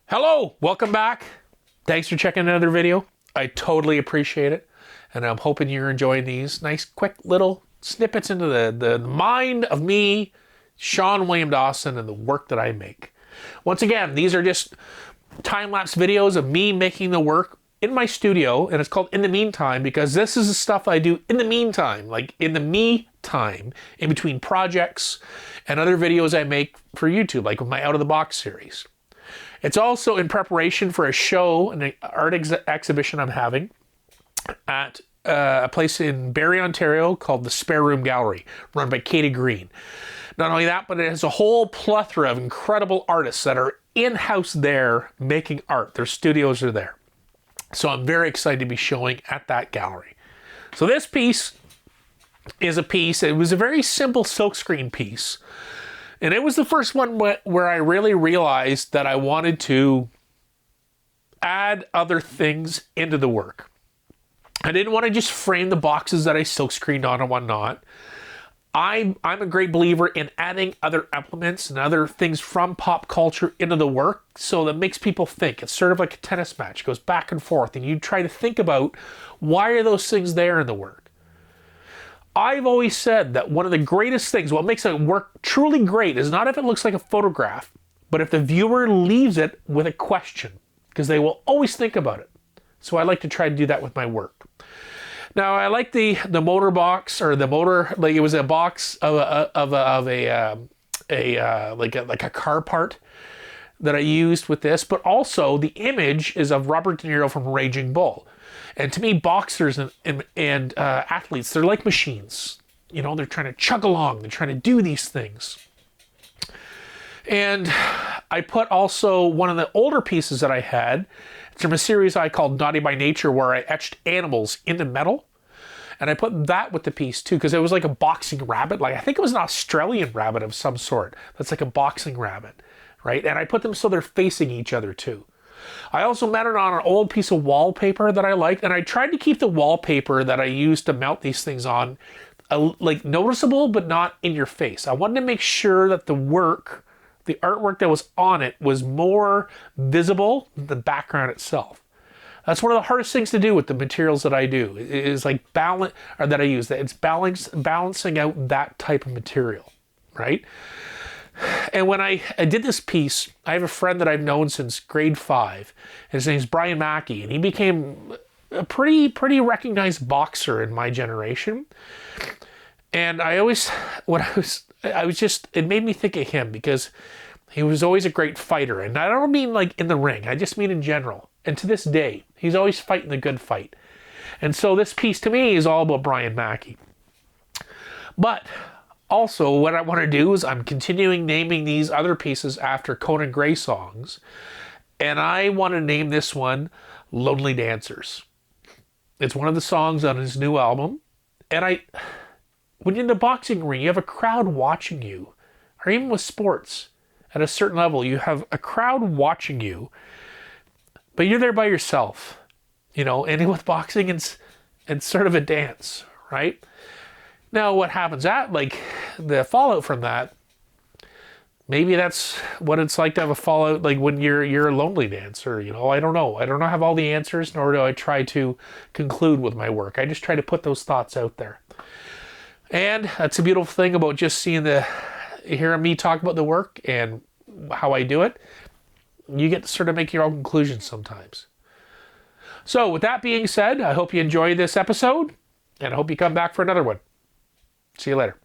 Hello, welcome back. Thanks for checking another video. I totally appreciate it. And I'm hoping you're enjoying these nice, quick little snippets into the mind of me, Sean William Dawson, and the work that I make. Once again, these are just time-lapse videos of me making the work in my studio, and it's called In the Meantime because this is the stuff I do in the meantime, like in the me time, in between projects and other videos I make for YouTube, like with my Out of the Box series. It's also in preparation for a show, an art exhibition I'm having at a place in Barrie, Ontario called the Spare Room Gallery, run by Katie Green. Not only that, but it has a whole plethora of incredible artists that are in-house there making art. Their studios are there. So I'm very excited to be showing at that gallery. So this piece is a piece, it was a very simple silkscreen piece. And it was the first one where I really realized that I wanted to add other things into the work. I didn't want to just frame the boxes that I silkscreened on and whatnot. I'm a great believer in adding other elements and other things from pop culture into the work so that makes people think. It's sort of like a tennis match. It goes back and forth and you try to think about why are those things there in the work. I've always said that one of the greatest things, what makes a work truly great is not if it looks like a photograph, but if the viewer leaves it with a question, because they will always think about it. So I like to try to do that with my work. Now I like the motor box, or the motor, like it was a box of a car part that I used with this, but also the image is of Robert De Niro from Raging Bull. And to me, boxers and athletes, they're like machines. You know, they're trying to chug along. They're trying to do these things. And I put also one of the older pieces that I had. It's from a series I called Naughty by Nature, where I etched animals into metal. And I put that with the piece too, because it was like a boxing rabbit. Like I think it was an Australian rabbit of some sort. That's like a boxing rabbit, right? And I put them so they're facing each other too. I also mounted on an old piece of wallpaper that I liked, and I tried to keep the wallpaper that I used to mount these things on like noticeable but not in your face. I wanted to make sure that the artwork that was on it was more visible than the background itself. That's one of the hardest things to do with the materials that I do, is like balance, or that I use, that it's balancing out that type of material, right? And when I did this piece, I have a friend that I've known since grade 5. His name's Brian Mackey, and he became a pretty recognized boxer in my generation. And I always, it made me think of him because he was always a great fighter. And I don't mean like in the ring, I just mean in general. And to this day, he's always fighting the good fight. And so this piece to me is all about Brian Mackey. But also, what I want to do is I'm continuing naming these other pieces after Conan Gray songs. And I want to name this one Lonely Dancers. It's one of the songs on his new album. And when you're in the boxing ring, you have a crowd watching you. Or even with sports, at a certain level, you have a crowd watching you. But you're there by yourself. You know, and with boxing, it's sort of a dance, right? Now, what happens like the fallout from that, maybe that's what it's like to have a fallout, like when you're a lonely dancer, you know, I don't know. I don't have all the answers, nor do I try to conclude with my work. I just try to put those thoughts out there. And that's a beautiful thing about just hearing me talk about the work and how I do it. You get to sort of make your own conclusions sometimes. So with that being said, I hope you enjoyed this episode, and I hope you come back for another one. See you later.